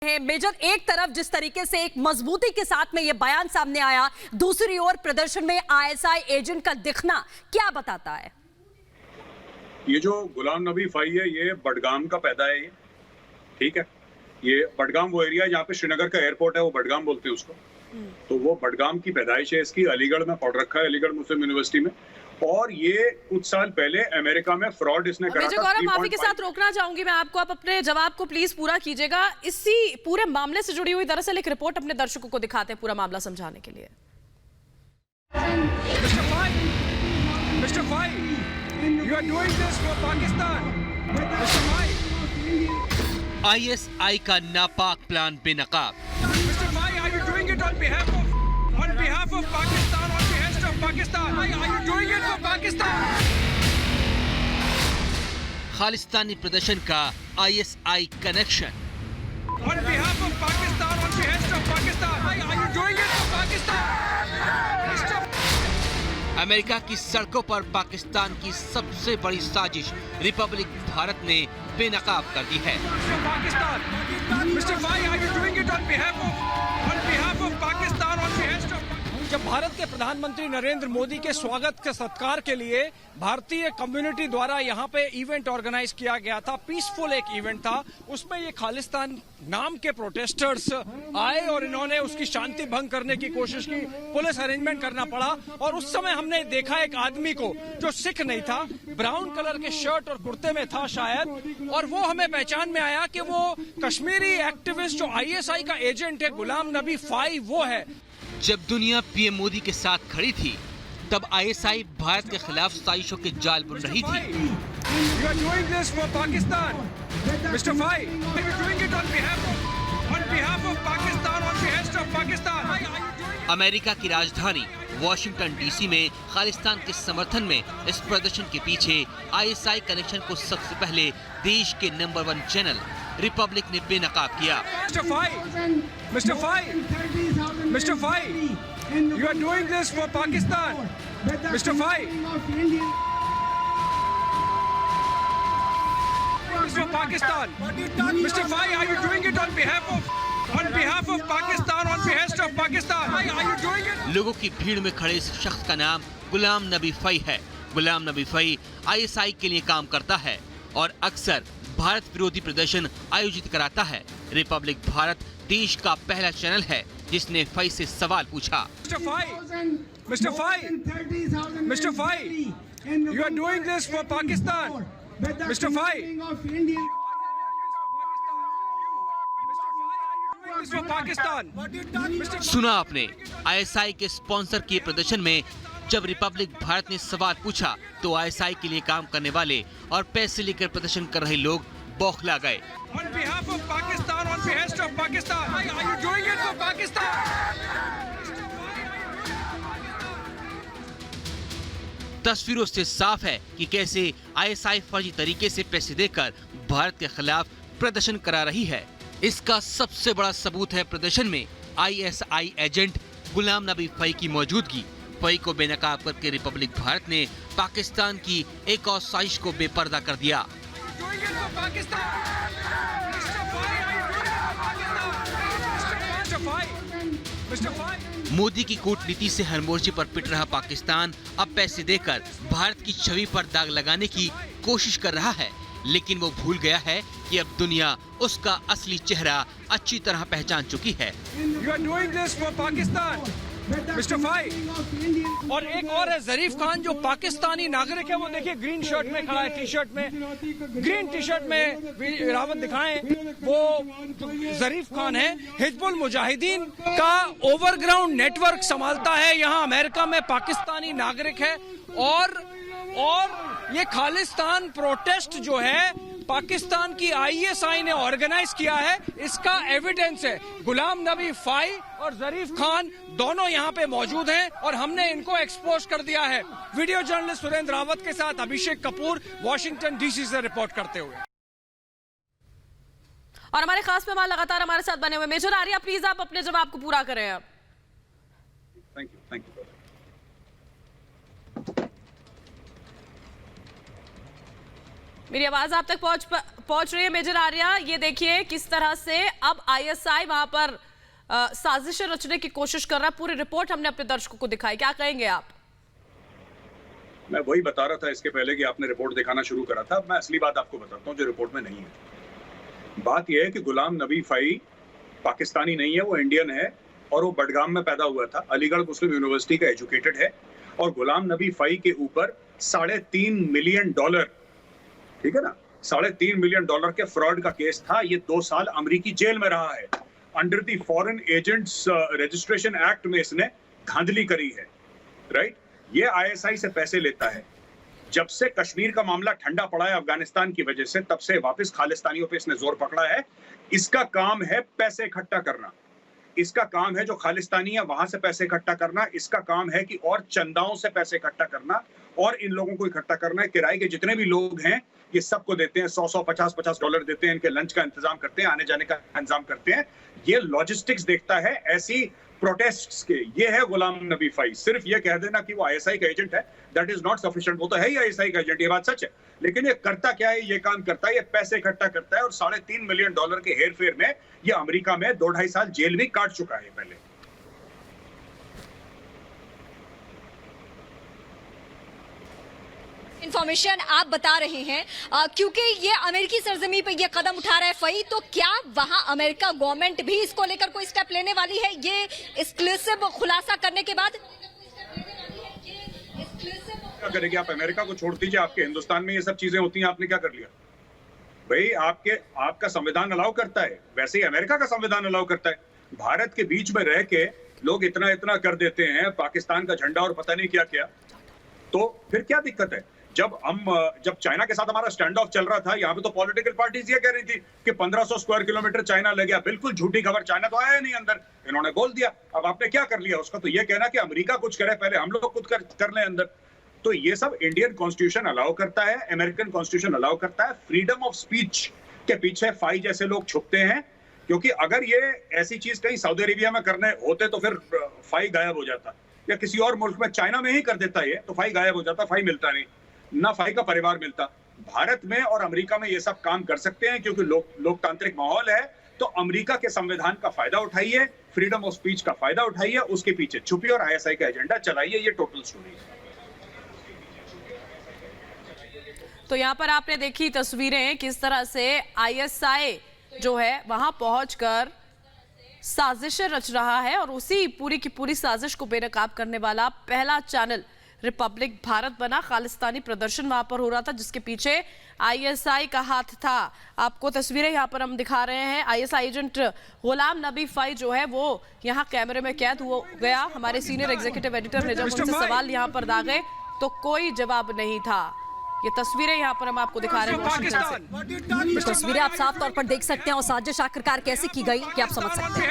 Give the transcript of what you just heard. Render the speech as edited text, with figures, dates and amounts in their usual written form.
Major, एक तरफ जिस तरीके से एक मजबूती के साथ में यह बयान सामने आया, दूसरी ओर प्रदर्शन में आईएसआई एजेंट का दिखना क्या बताता है? ये जो गुलाम नबी फाई है, ये बडगाम का पैदा है। ये ठीक है, ये बडगाम वो एरिया है जहाँ पे श्रीनगर का एयरपोर्ट है, वो बडगाम बोलते हैं उसको। तो वो बडगाम की पैदाइश है इसकी। अलीगढ़ में पढ़ रखा है, अलीगढ़ मुस्लिम यूनिवर्सिटी में। और ये कुछ साल पहले अमेरिका में फ्रॉड इसने करा था। गौरव, माफी के साथ रोकना चाहूंगी मैं आपको, आप अपने जवाब को प्लीज पूरा कीजिएगा। इसी पूरे मामले से जुड़ी हुई दरअसल एक रिपोर्ट अपने दर्शकों को दिखाते हैं पूरा मामला समझाने के लिए। Mr. Fai, you are doing this for Pakistan. Mr. Fai. ISI का नापाक प्लान बेनकाब। Mr. Fai, are you doing it on behalf of Pakistan, on behest of Pakistan? Are you doing it for Pakistan? Khalistani प्रदर्शन का ISI connection. On behalf of Pakistan, on behest of Pakistan. Are you doing it for Pakistan? Mr. America की सड़कों पर पाकिस्तान की सबसे बड़ी साजिश Republic Bharat ने बेनकाब कर दी है। Pakistan. Mr. Fai, are you doing it on behalf of Pakistan, on behest of जब भारत के प्रधानमंत्री नरेंद्र मोदी के स्वागत के सत्कार के लिए भारतीय कम्युनिटी द्वारा यहाँ पे इवेंट ऑर्गेनाइज किया गया था, पीसफुल एक इवेंट था, उसमें ये खालिस्तान नाम के प्रोटेस्टर्स आए और इन्होंने उसकी शांति भंग करने की कोशिश की। पुलिस अरेंजमेंट करना पड़ा और उस समय हमने देखा एक आदमी को जो सिख नहीं था, ब्राउन कलर के शर्ट और कुर्ते में था शायद, और वो हमें पहचान में आया कि वो कश्मीरी एक्टिविस्ट जो आईएसआई का एजेंट है गुलाम नबी फाई वो है। जब दुनिया पीएम मोदी के साथ खड़ी थी, तब आईएसआई भारत के खिलाफ साजिशों के जाल बुन रही थी। You are doing this for Pakistan, Mr. Fai. Are you doing it on behalf of Pakistan, on behest of Pakistan? America की राजधानी वॉशिंगटन डीसी में खालिस्तान के समर्थन में इस प्रदर्शन के पीछे आईएसआई कनेक्शन को सबसे पहले देश के नंबर 1 चैनल रिपब्लिक ने बेनकाब किया। Mr. Fai, you are doing this for Pakistan, Mr. Fai. For Pakistan, Mr. Fai, are you doing it on behalf of Pakistan, on behest of Pakistan? Are you doing it? लोगों की भीड़ में खड़े इस शख्स का नाम गुलाम नबी फाई है। गुलाम नबी फाई आईएसआई के लिए काम करता है और अक्सर भारत विरोधी प्रदर्शन आयोजित कराता है। रिपब्लिक भारत देश का पहला चैनल है जिसने फाई से सवाल पूछा। Mr. Fai, you are doing this for Pakistan, Mr. Fai. For Pakistan. सुना आपने, आईएसआई के स्पॉन्सर किए प्रदर्शन में जब रिपब्लिक भारत ने सवाल पूछा तो आईएसआई के लिए काम करने वाले और पैसे लेकर प्रदर्शन कर रहे लोग बौखला गए। On behalf of Pakistan, on behest of Pakistan. Are you doing it for Pakistan? तस्वीरों से साफ है कि कैसे आईएसआई फर्जी तरीके से पैसे देकर भारत के खिलाफ प्रदर्शन करा रही है। इसका सबसे बड़ा सबूत है प्रदर्शन में ISI agent Ghulam Nabi phi की मौजूदगी। फाई को बेनकाब करके रिपब्लिक भारत ने पाकिस्तान की एक और साजिश को बेपर्दा कर दिया। मोदी की कूटनीति से हर मोर्चे पर पिट रहा पाकिस्तान अब पैसे देकर भारत की छवि पर दाग लगाने की कोशिश कर रहा है, लेकिन वो भूल गया है कि अब दुनिया उसका असली चेहरा अच्छी तरह पहचान चुकी है। You are doing this for Pakistan, Mr. Fai. और एक और है जरीफ खान जो पाकिस्तानी नागरिक है, वो देखिए ग्रीन शर्ट में खड़ा है, टी-शर्ट में, ग्रीन टी-शर्ट में रावत दिखाएं, वो जरीफ खान है। हिजबुल मुजाहिदीन का ओवरग्राउंड नेटवर्क संभालता है, यहाँ अमेरिका में पाकिस्तानी नागरिक है और ये खालिस्तान प्रोटेस्ट जो है पाकिस्तान की आईएसआई ने ऑर्गेनाइज किया है, इसका एविडेंस है। गुलाम नबी फाई और जरीफ खान दोनों यहाँ पे मौजूद हैं और हमने इनको एक्सपोज कर दिया है। वीडियो जर्नलिस्ट सुरेंद्र रावत के साथ अभिषेक कपूर, वॉशिंगटन डीसी से रिपोर्ट करते हुए। और हमारे खास मेहमान लगातार हमारे साथ बने हुए। मेजर आर्या, प्लीज आप अपने जवाब को पूरा करें अब। Thank you. मेरी आवाज आप तक पहुंच रही है मेजर आर्या? ये देखिए किस तरह से अब आईएसआई वहां पर साजिशें रचने की कोशिश कर रहा है। पूरी रिपोर्ट हमने अपने दर्शकों को दिखाई, क्या कहेंगे आप? मैं वही बता रहा था इसके पहले कि आपने रिपोर्ट दिखाना शुरू करा था। मैं असली बात आपको बताता हूँ जो रिपोर्ट में नहीं है। बात यह है कि गुलाम नबी फाई पाकिस्तानी नहीं है, वो इंडियन है और वो बडगाम में पैदा हुआ था। अलीगढ़ मुस्लिम यूनिवर्सिटी का एजुकेटेड है और गुलाम नबी फाई के ऊपर $3.5 मिलियन, ठीक है ना, $3.5 मिलियन के फ्रॉड का केस था। ये 2 साल अमेरिकी जेल में रहा है। Under the foreign agents registration act में इसने धांधली करी है, राइट। ये आईएसआई से पैसे लेता है। जब से कश्मीर का मामला ठंडा पड़ा है अफगानिस्तान की वजह से, तब से वापस खालिस्तानियों पे इसने जोर पकड़ा है। इसका काम है पैसे इकट्ठा करना। इसका काम है जो खालिस्तानी है वहां से पैसे इकट्ठा करना। इसका काम है कि और चंदाओं से पैसे इकट्ठा करना और इन लोगों को इकट्ठा करना है। किराए के जितने भी लोग हैं ये सबको देते हैं, $100, $50 देते हैं। इनके लंच का इंतजाम करते हैं, आने जाने का इंतजाम करते हैं। ये लॉजिस्टिक्स देखता है ऐसी प्रोटेस्ट्स के। ये है गुलाम नबी फाई। सिर्फ ये कह देना कि वो आईएसआई का एजेंट है, दैट इज नॉट सफिशिएंट। वो तो है ही आईएसआई का एजेंट, ये बात सच है। लेकिन ये करता क्या है? ये काम करता है, ये पैसे इकट्ठा करता है और $3.5 मिलियन के हेरफेर में ये अमेरिका में 2-2.5 साल जेल भी काट चुका है पहले। इंफॉर्मेशन आप बता रहे हैं क्योंकि ये अमेरिकी सरजमी पे ये कदम उठा रहा है फई, तो क्या वहां अमेरिका गवर्नमेंट भी इसको लेकर कोई स्टेप लेने वाली है? ये एक्सक्लूसिव खुलासा करने के बाद क्या करेगी? आप अमेरिका को छोड़ दीजिए, आपके हिंदुस्तान में ये सब चीजें होती हैं, आपने क्या कर लिया भाई? आपका संविधान अलाउ करता है, वैसे ही अमेरिका का संविधान अलाउ करता है। भारत के बीच में रह के लोग इतना कर देते हैं, पाकिस्तान का झंडा और पता नहीं क्या क्या, तो फिर क्या दिक्कत है? जब चाइना के साथ हमारा स्टैंड ऑफ चल रहा था, यहाँ पे तो पॉलिटिकल पार्टीज ये कह रही थी कि 1500 स्क्वायर किलोमीटर चाइना लग गया। बिल्कुल झूठी खबर, चाइना तो आया नहीं अंदर, इन्होंने बोल दिया। अब आपने क्या कर लिया उसका? तो ये कहना कि अमेरिका कुछ करे, पहले हम लोग कुछ कर लें अंदर। तो ये सब इंडियन कॉन्स्टिट्यूशन अलाउ करता है, अमेरिकन कॉन्स्टिट्यूशन अलाउ करता है। फ्रीडम ऑफ स्पीच के पीछे फाई जैसे लोग छुपते हैं, क्योंकि अगर ये ऐसी चीज कहीं सऊदी अरेबिया में करने होते तो फिर फाई गायब हो जाता, या किसी और मुल्क में, चाइना में ही कर देता ये तो फाई गायब हो जाता, फाई मिलता नहीं, ना फाई का परिवार मिलता। भारत में और अमेरिका में ये सब काम कर सकते हैं क्योंकि लोकतांत्रिक माहौल है। तो अमेरिका के संविधान का फायदा उठाइए, फ्रीडम ऑफ स्पीच का फायदा उठाइए, उसके पीछे छुपिए और आईएसआई का एजेंडा चलाइए। ये टोटल स्टोरी है। तो यहाँ पर आपने देखी तस्वीरें किस तरह से आईएसआई जो है वहां पहुंचकर साजिशें रच रहा है और उसी पूरी की पूरी साजिश को बेनकाब करने वाला पहला चैनल रिपब्लिक भारत बना। खालिस्तानी प्रदर्शन वहां पर हो रहा था जिसके पीछे आईएसआई का हाथ था। आपको तस्वीरें यहाँ पर हम दिखा रहे हैं। ISI agent Ghulam Nabi phi जो है वो यहाँ कैमरे में कैद हो गया। हमारे सीनियर एग्जीक्यूटिव एडिटर ने जब उनसे सवाल यहाँ पर दागे तो कोई जवाब नहीं था। ये तस्वीरें यहाँ पर हम आपको दिखा रहे हैं वॉशिंगटन से। तस्वीरें आप साफ तौर पर देख सकते हैं और साजिश आखिरकार कैसे की गई कि आप समझ सकते हैं।